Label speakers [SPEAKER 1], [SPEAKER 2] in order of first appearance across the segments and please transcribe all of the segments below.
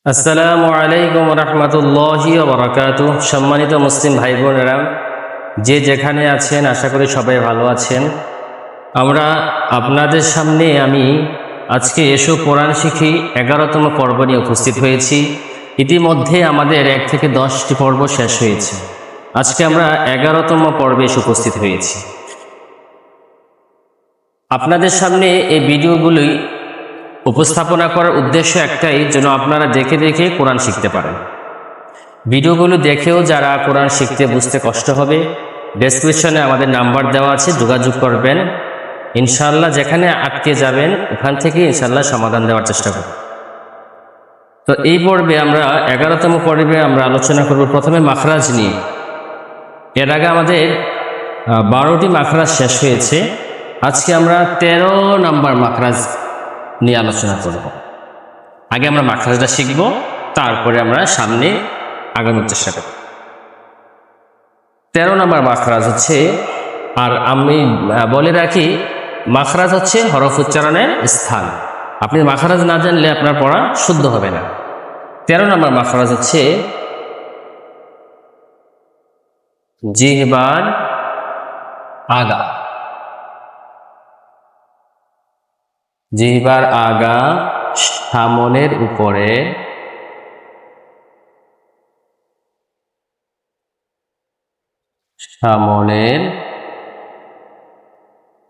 [SPEAKER 1] আসসালামু আলাইকুম রহমতুল্লাহি ওয়া বারাকাতুহু। সম্মানিত মুসলিম ভাই বোনেরা, যে যেখানে আছেন আশা করি সবাই ভালো আছেন। আমরা আপনাদের সামনে আমি আজকে এসো কোরআন শিখি 11তম পর্ব নিয়ে উপস্থিত হয়েছি। ইতিমধ্যে আমাদের 1 থেকে 10টি পর্ব শেষ হয়েছে। আজকে আমরা 11তম পর্বে এসে উপস্থিত হয়েছি। আপনাদের সামনে এই ভিডিওগুলি উপস্থাপনা করার উদ্দেশ্য একটাই, যেন আপনারা দেখে দেখে কোরআন শিখতে পারেন। ভিডিওগুলো দেখেও যারা কোরআন শিখতে বুঝতে কষ্ট হবে, ডেসক্রিপশনে আমাদের নাম্বার দেওয়া আছে, যোগাযোগ করবেন। ইনশাআল্লাহ যেখানে আটকে যাবেন ওখান থেকে ইনশাআল্লাহ সমাধান দেওয়ার চেষ্টা করব। তো এই পর্বে আমরা 11তম পর্বে আমরা আলোচনা করব প্রথমে মাখরাজ নিয়ে। এর আগে আমাদের 12টি মাখরাজ শেষ হয়েছে। আজকে আমরা 13 নম্বর মাখরাজ নিয়ে আলোচনা করব। আগে আমরা মাখরাজটা শিখব, তারপরে আমরা সামনে আগানোর চেষ্টা করব। 13 নম্বর মাখরাজ হচ্ছে, আর আমি বলে রাখি, মাখরাজ হচ্ছে হরফ উচ্চারণের স্থান। আপনি মাখরাজ না জানলে আপনার পড়া শুদ্ধ হবে না। 13 নম্বর মাখরাজ হচ্ছে জিহ্বার আগা। জিহ্বার আগা সামনের উপরে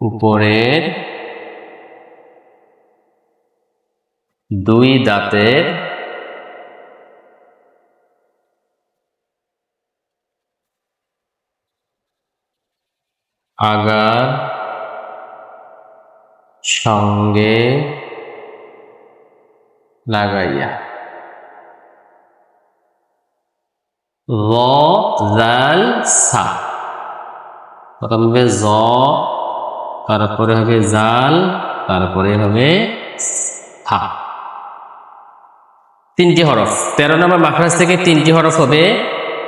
[SPEAKER 1] উপরের 2 দাঁতের আগার সঙ্গে লাগাইয়া জ জাল সা। প্রথম হবে জ, তারপরে হবে জাল, তারপরে হবে সা। 3টি হরফ। 13 নম্বর মাখরাজ থেকে 3টি হরফ হবে।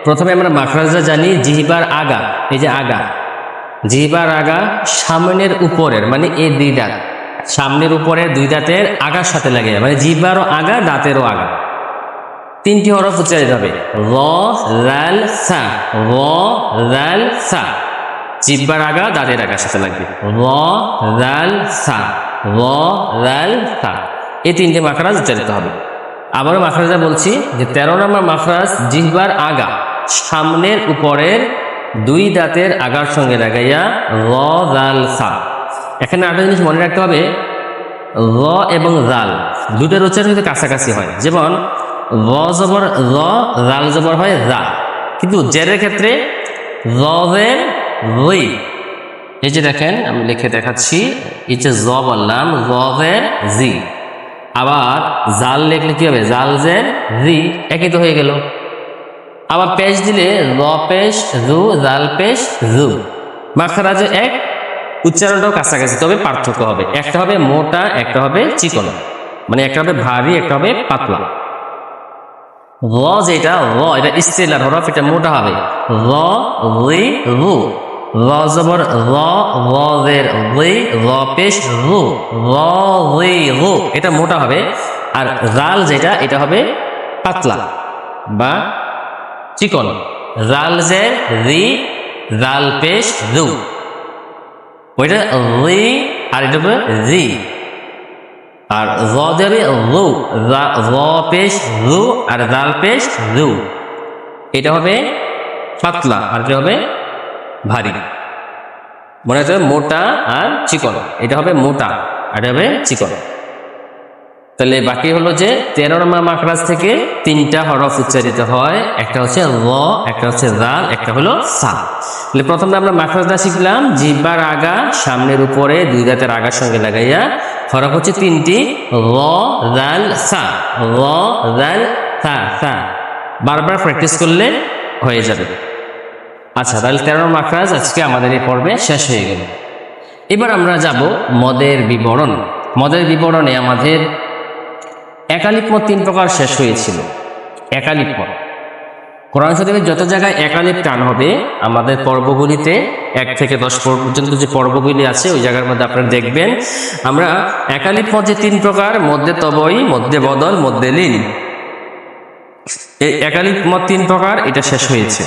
[SPEAKER 1] প্রথমে আমরা মাখরাজটা জানি, জিহ্বার আগা। এই যে আগা, জিহ্বার আগা সামনের উপরের, মানে এই 2 দাঁত, সামনের উপরের 2 দাঁতের আগার সাথে লাগে, মানে জিহ্বারও আগা, দাঁতেরও আগা। 3টি হরফ উচ্চারিত হবে, র জাল সা, র জাল সা। জিহ্বার আগা দাঁতের আগার সাথে লাগবে, র জাল সা, র জাল সা। এই 3টে মাখরাজ উচ্চারিত হবে। আবারও মাখরাজটা বলছি যে 13 নম্বর মাখরাজ জিহ্বার আগা সামনের উপরের 2 দাঁতের আগার সঙ্গে লাগাইয়া র জাল সা। এখানে আরেকটা জিনিস মনে রাখতে হবে, র এবং জাল দুটোর উচ্চারণ কিন্তু কাছাকাছি হয়। যেমন র জবর র, জাল জবর হয় রা, কিন্তু জেরের ক্ষেত্রে জের রই। এই যে দেখেন, আমি লিখে দেখাচ্ছি, এই যে জ বললাম, জের জি। আবার জাল লিখলে কি হবে, জাল জের জি, একই তো হয়ে গেল। আবার পেশ দিলে র পেশ জু, জাল পেশ জু। মাখরাজে এক, উচ্চারণটাও কাছাকাছি, তবে পার্থক্য হবে। একটা হবে মোটা, একটা হবে চিকন, মানে একটা হবে ভারী, একটা হবে পাতলা। র যেটা, র এটা ইস্তেলার হরফ, এটা মোটা হবে, র রি রু। র জবর র, র জের রি, র পেশ রু, র রি রু, এটা মোটা হবে। আর জাল যেটা, এটা হবে পাতলা বা চিকন, জাল জের রি, জাল পেশ রু। ওইটা রি আর এটা হবে রি। আর র দেবে রু, র পেশ রু আর জাল পেশ রু। এটা হবে পাতলা আর এটা হবে ভারী। মনে হচ্ছে মোটা আর চিকন, এটা হবে মোটা আর এটা হবে চিকন। তাহলে বাকি হলো যে 13 নম্বর মাখরাজ থেকে 3টা হরফ উচ্চারিত হয়, একটা হচ্ছে র, একটা হচ্ছে জাল, একটা হলো সা। তাহলে প্রথমে আমরা মাখরাজটা শিখলাম, জিহ্বার আগা সামনের উপরে 2 দাঁতের আগার সঙ্গে লাগাইয়া। হরফ হচ্ছে 3টি, র জাল সা, র জাল সা সা। বারবার প্র্যাকটিস করলে হয়ে যাবে। আচ্ছা, তাহলে 13 মাখরাজ আজকে আমাদের এই পর্বে শেষ হয়ে গেল। এবার আমরা যাব মদের বিবরণ। মদের বিবরণে আমাদের একালিপ মদ 3 প্রকার শেষ হয়েছিল। একালিপ মদ, কোরআন শরীফের যত জায়গায় একালিপ টান হবে আমাদের পর্বগুলিতে 1 থেকে 10 পর্যন্ত যে পর্বগুলি আছে ওই জায়গার মধ্যে আপনারা দেখবেন আমরা একালিপ মদ যে 3 প্রকার, মধ্যে তবই, মধ্যে বদল, মধ্যে লীন। এই এক আলিফ মদ 3 প্রকার, এটা শেষ হয়েছে।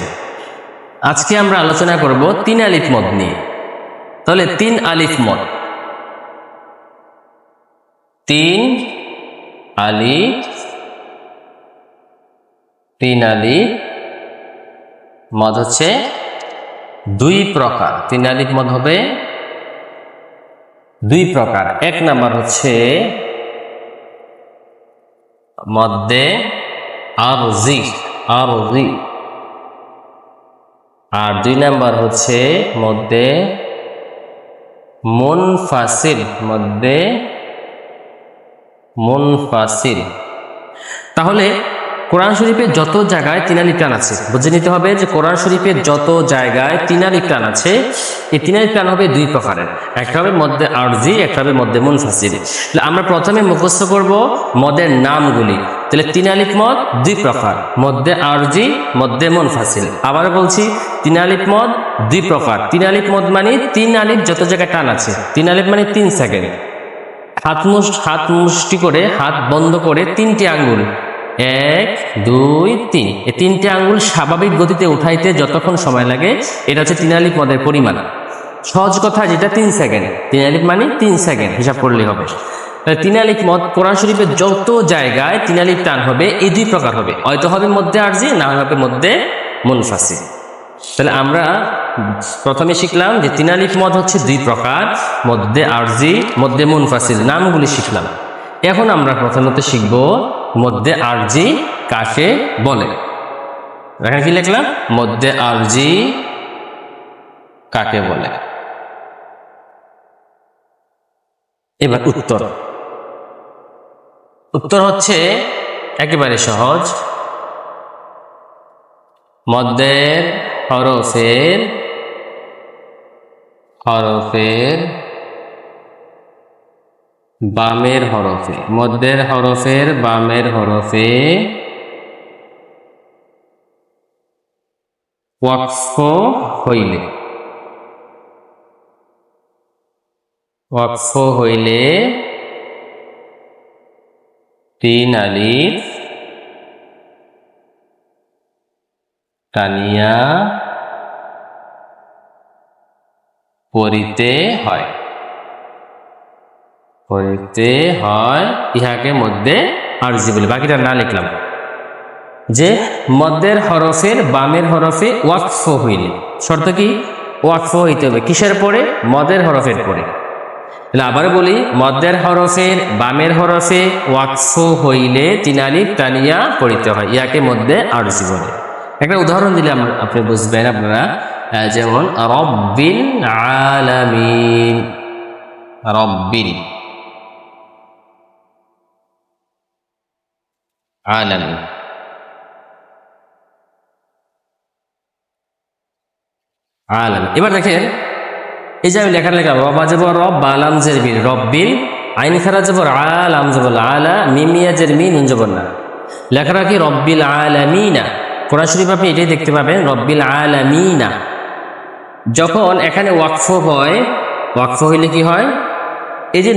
[SPEAKER 1] আজকে আমরা আলোচনা করব 3 আলিফ মদ নিয়ে। তাহলে 3 আলিফ মদ, 3 আলিফ মদ হচ্ছে 2 প্রকার। 3 আলিফ মদ হবে 2 প্রকার। এক নাম্বার হচ্ছে মদ্দে আরজি, আর 2 নাম্বার হচ্ছে মদ্দে মুনফাসিল। তাহলে কোরআন শরীফে যত জায়গায় 3 আলিফ টান আছে, বুঝে নিতে হবে যে কোরআন শরীফে যত জায়গায় 3 আলিফ টান আছে, এই 3 আলিফ টান হবে 2 প্রকারের। একটা হবে মদ্দে আরজি, একটা হবে মদ্দে মুনফাসিল। তাহলে আমরা প্রথমে মুখস্থ করব মদের নামগুলি। তাহলে 3 আলিফ মদ 2 প্রকার, মদ্দে আরজি, মদ্দে মুনফাসিল। আবার বলছি 3 আলিফ মদ 2 প্রকার। 3 আলিফ মদ মানে 3 আলিফ যত জায়গায় টান আছে। 3 আলিফ মানে 3 সেকেন্ড, হাত মুষ্টি করে, হাত বন্ধ করে 3টি আঙ্গুল, 1 2 3, এই 3টে আঙ্গুল স্বাভাবিক গতিতে উঠাইতে যতক্ষণ সময় লাগে, এটা হচ্ছে 3 আলিফ মদের পরিমাণ। সহজ কথা, যেটা 3 সেকেন্ড। 3 আলিফ মানে 3 সেকেন্ড, হিসাব করলেই হবে। 3 আলিফ মদ কোরআন শরীফের যত জায়গায় 3 আলিফ টান হবে এই 2 প্রকার হবে, হয়তো হবে মদ্দে আরজি, না হবে মদ্দে মুনফাসিল। তাহলে আমরা প্রথমে শিখলাম যে 3 আলিফ মদ হচ্ছে 2 প্রকার, মদ্দে আরজি, মদ্দে মুনফাসিল, নামগুলি শিখলাম। এখন আমরা প্রথমত শিখব মদ্দে আরজি কাকে বলে। এখানে কি লিখলাম? মদ্দে আরজি কাকে বলে। এবার উত্তর হচ্ছে একেবারে সহজ। মদ্দের হরফের বামের হরফে, মদ্দের হরফের বামের হরফে ওয়াকফ হইলে 3 আলিফ টানিয়া পড়িতে হয়, ইহাকে মদ্দে আরজি বলে। বাকিটা না লিখলাম। যে মদ্দের হরফের বামের হরফে ওয়াকফ হইলে, শর্ত কি? ওয়াকফ হইতে হবে কিসের পরে? মদের হরফের পরে। তাহলে আবার বলি, মদ্দের হরফের বামের হরফে ওয়াকফ হইলে 3 আলিফ টানিয়া পড়িতে হয়, ইয়াকে মদ্দে আরজি বলে। একটা উদাহরণ দিলে আপনি বুঝবেন আপনারা। যেমন রব্বিল আলামিন, রব্বিল আলামিন। এবার দেখেন, এই যে আমি লেখা রব আজবর রব, বালাম জের বিল, রব্বিল, আইন খারা জবর আলাম জবর আলা, মিমিয়া জের মি, নুন জবর না। লেখাটা কি? রব্বিল আলামিনা। কোরআন শরীফ আপনি এটাই দেখতে পাবেন, রব্বিল আলামিনা। যখন এখানে ওয়াকফ হয়, ওয়াকফ হইলে কি হয়? এই যে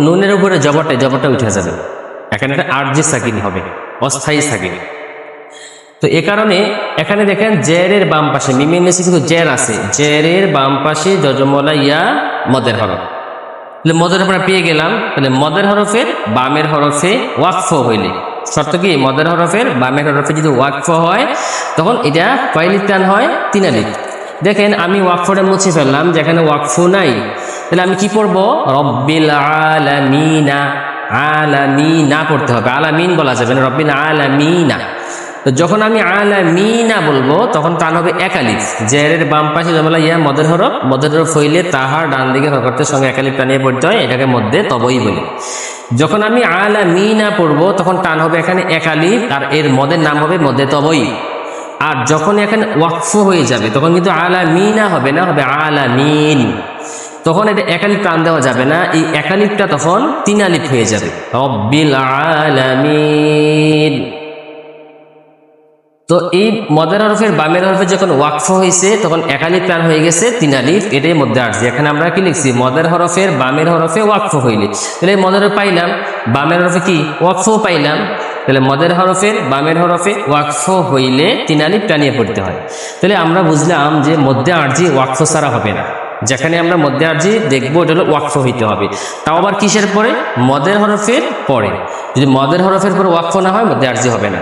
[SPEAKER 1] নুনের উপরে জবরটা উঠে যাবে, এখানে একটা আরজি সাকিন হবে, অস্থায়ী সাকিন। তো এ কারণে এখানে দেখেন জেরের বাম পাশে, মিমের নিচে কিন্তু জের আছে, জেরের বাম পাশে যজমলা ইয়া মদের হরফ। তাহলে মদের আমরা পেয়ে গেলাম। তাহলে মদের হরফের বামের হরফে ওয়াকফ হইলে, শর্ত কি? মদের হরফের বামের হরফে যদি ওয়াকফ হয়, তখন এটা কয় আলিফ টান হয়? 3 আলিফ। দেখেন আমি ওয়াকফটা মুছে ফেললাম, যেখানে ওয়াকফ নাই। তাহলে আমি কি পড়বো? রব্বিল আলামিনা, আলামিনা পড়তে হবে, আলামিন বলা যাবে না, রব্বিল আলামিনা। তো যখন আমি আলামিনা বলবো, তখন টান হবে 1 আলিফ। জেরের বাম পাশে জমলা ইয়া মদের হরফ হইলে তাহার ডান দিকে হরফের সঙ্গে 1 আলিফ টানিয়ে পড়তে হয়, এটাকে মধ্যে তবই বলি। যখন আমি আলামিনা পড়বো, তখন টান হবে এখানে 1 আলিফ, আর এর মদের নাম হবে মধ্যে তবই। আর যখন এখানে ওয়াকফ হয়ে যাবে, তখন কিন্তু আলামিনা হবে না, হবে আলামিন। তখন এটা 1 আলিফ টান দেওয়া যাবে না, এই 1 আলিফটা তখন 3 আলিফ হয়ে যাবে, রব্বিল আলামিন। তো এই মদের হরফের বামের হরফে যখন ওয়াকফ হয়েছে, তখন 1 আলিফ টান হয়ে গেছে, 3 আলিফ, এটাই মধ্যে আরজি। এখানে আমরা কি লিখছি? মদের হরফের বামের হরফে ওয়াকফ হইলে। তাহলে মদের হরফ পাইলাম, বামের হরফে কি? ওয়াকফ পাইলাম। তাহলে মদের হরফের বামের হরফে ওয়াকফ হইলে 3 আলিফ টানিয়ে পড়তে হয়। তাহলে আমরা বুঝলাম যে মধ্যে আরজি ওয়াকফ ছাড়া হবে না। যেখানে আমরা মধ্যে আরজি দেখবো এটা হলো ওয়াকফ হইতে হবে। তাও আবার কিসের পরে? মদের হরফের পরে। যদি মদের হরফের পরে ওয়াকফ না হয় মধ্যে আরজি হবে না।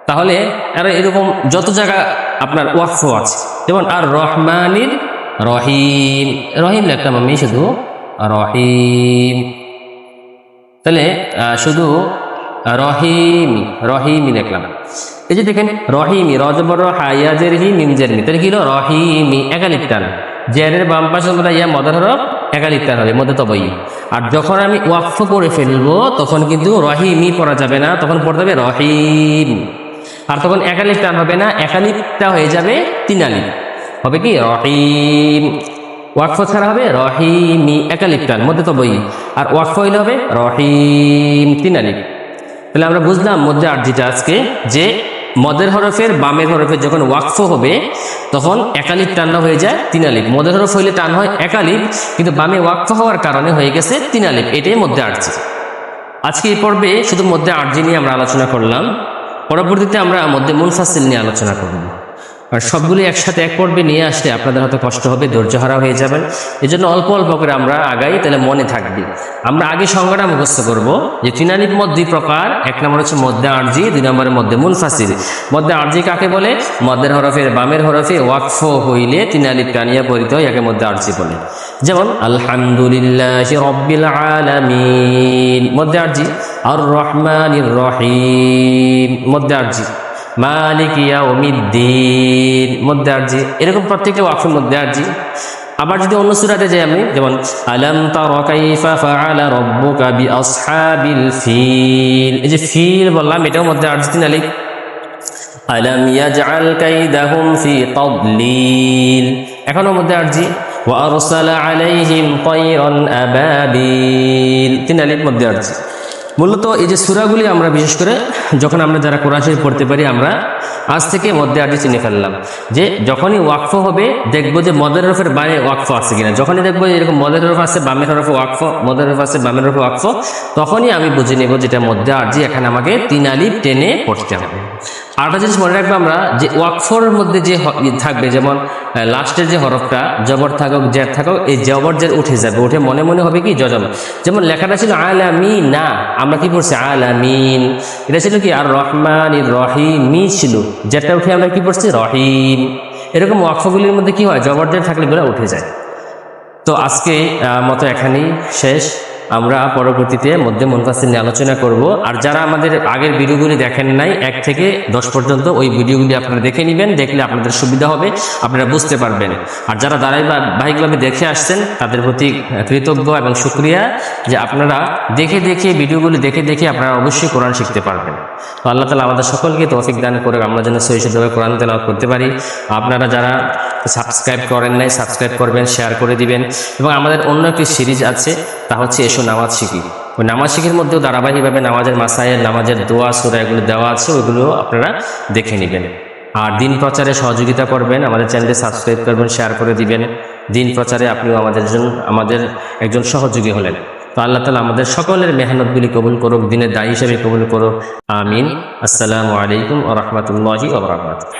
[SPEAKER 1] তাহলে আর এরকম যত জায়গা আপনার ওয়াকফ আছে, যেমন আর রহমানির রহিম, রহিম লিখলাম আমি শুধু রহিম, তাহলে শুধু রহিমি রহিমি লিখলাম। এই যে দেখেন রহিমি, রজবর হায়াজের হি মিমজের মি, তাহলে কি হলো রহিমি, একালিফ টান। জেরের বাম পাশে আমরা ইয়া মদের হরফ একালিফ টান হবে, মধ্যে তবই। আর যখন আমি ওয়াকফ করে ফেলবো তখন কিন্তু রহিমি পড়া যাবে না, তখন পড়তে হবে রহিম। আর তখন একালিফ টান হবে না, একালিফটা হয়ে যাবে 3 আলিফ, হবে কি রহিম। ওয়াকফ ছাড়া হবে রহিমি, একালিফ টান, মধ্যে তবই। আর ওয়াকফ হইলে হবে রহিম, 3 আলিফ। তাহলে আমরা বুঝলাম মধ্যে আরজিটা আজকে, যে মদের হরফের বামের হরফের যখন ওয়াকফ হবে তখন একালিফ টান্না হয়ে যায় 3 আলিফ। মদের হরফ হইলে টান হয় একালিফ, কিন্তু বামে ওয়াকফ হওয়ার কারণে হয়ে গেছে 3 আলিফ। এটাই মধ্যে আরজি। আজকে এই পর্বে শুধু মধ্যে আরজি নিয়ে আমরা আলোচনা করলাম। পরবর্তীতে আমরা মধ্যে মুনফাসিল নিয়ে আলোচনা করব। আর সবগুলি একসাথে এক পর্বে নিয়ে আসলে আপনাদের হয়তো কষ্ট হবে, ধৈর্যহারা হয়ে যাবেন। এই জন্য অল্প অল্প করে আমরা আগাই, তাহলে মনে থাকবে। আমরা আগে সংজ্ঞাটা মুখস্থ করবো যে 3 আলিফ মদ 2 প্রকার। 1 নম্বর হচ্ছে মধ্যে আরজি, 2 নম্বরের মধ্যে মুনফাসিল। মধ্যে আরজি কাকে বলে? মদের হরফের বামের হরফে ওয়াকফ হইলে 3 আলিফ টানিয়া পড়িতে হয়, একে মধ্যে আরজি বলে। যেমন আলহামদুলিল্লাহি রাব্বিল আলামিন, মধ্যে আরজি। আর রহমানির রহিম, মধ্যে আরজি। মালিক ইয়াউমিদ্দিন, মধ্যে আরজি। এরকম প্রত্যেকটা ওয়াকফের মধ্যে আরজি। আবার যদি অন্য সূরাতে যাই আমি, যেমন আলাম তারা কাইফা ফাআলা রাব্বুকা বিআসহাবিল ফিল, এই যে ফিল বললাম এটাও মধ্যে আরজি 3 আলিফ। আলাম ইয়াজআল কাইদাহুম ফি তাদলিল, এখনো মধ্যে আরজি। ওয়া আরসালা আলাইহিম তায়রান আবাবিল, 3 আলিফ, মধ্যে আরজি। মূলত এই যে সূরাগুলি আমরা বিশেষ করে যখন আমরা যারা কোরআন শরীফ পড়তে পারি, আমরা আজ থেকে মধ্যে আরজি চিনে ফেললাম। যে যখনই ওয়াকফ হবে দেখবো যে মদের হরফের বামে ওয়াকফ আছে কিনা। যখনই দেখবো এরকম মদের হরফ আছে বামের হরফে ওয়াকফ, মদের হরফ আছে বামের হরফে ওয়াকফ, তখনই আমি বুঝে নেব যেটা মধ্যে আরজি। এখানে আমাকে 3 আলিফ টেনে পড়তে হবে। আরেকটা জিনিস মনে রাখবো আমরা, যে ওয়াকফর মধ্যে যে থাকবে, যেমন লাস্টের যে হরফটা জবর থাকুক জের থাকুক, এই জবর জের উঠে যাবে, উঠে মনে মনে হবে কি জজম। যেমন লেখাটা ছিল আলামিন, না আমরা কি পড়ছি আলামিন, এটা ছিল কি আর রহমানির রহিম, মি ছিল, যেটা উঠে আমরা কি পড়ছি রহিম। এরকম ওয়াকফগুলির মধ্যে কি হয়, জবর জের থাকলে এগুলো উঠে যায়। তো আজকে মতো এখানেই শেষ। আমরা পরবর্তীতে মধ্যে মুনফাসিল নিয়ে আলোচনা করব। আর যারা আমাদের আগের ভিডিওগুলি দেখেন নাই 1 থেকে 10 পর্যন্ত, ওই ভিডিওগুলি আপনারা দেখে নেবেন, দেখলে আপনাদের সুবিধা হবে, আপনারা বুঝতে পারবেন। আর যারা ধারাবাহিকভাবে দেখে আসছেন তাদের প্রতি কৃতজ্ঞ এবং শুকরিয়া, যে আপনারা দেখে দেখে ভিডিওগুলি দেখে দেখে আপনারা অবশ্যই কোরআন শিখতে পারবেন। তো আল্লাহ তাআলা আমাদের সকলকে তৌফিক দান করে আমরা যেন সহিষ্ণুভাবে কোরআন তেলাওয়াত করতে পারি। আপনারা যারা সাবস্ক্রাইব করেন নাই সাবস্ক্রাইব করবেন, শেয়ার করে দিবেন। এবং আমাদের অন্য একটি সিরিজ আছে, তা হচ্ছে এসো নামাজ শিখি। ওই নামাজ শিখির মধ্যেও ধারাবাহিকভাবে নামাজের মাসায়েল, নামাজের দোয়া, সূরা এগুলো দেওয়া আছে, ওইগুলো আপনারা দেখে নেবেন। আর দিন প্রচারে সহযোগিতা করবেন, আমাদের চ্যানেলটি সাবস্ক্রাইব করবেন, শেয়ার করে দিবেন। দিন প্রচারে আপনিও আমাদের একজন সহযোগী হলেন। তো আল্লাহ তাআলা আমাদের সকলের মেহনতগুলি কবুল করুক, দিনের দায়ী হিসেবে কবুল করুক, আমিন। আসসালামু আলাইকুম ওয়া রাহমাতুল্লাহি ওয়া বারাকাতুহু।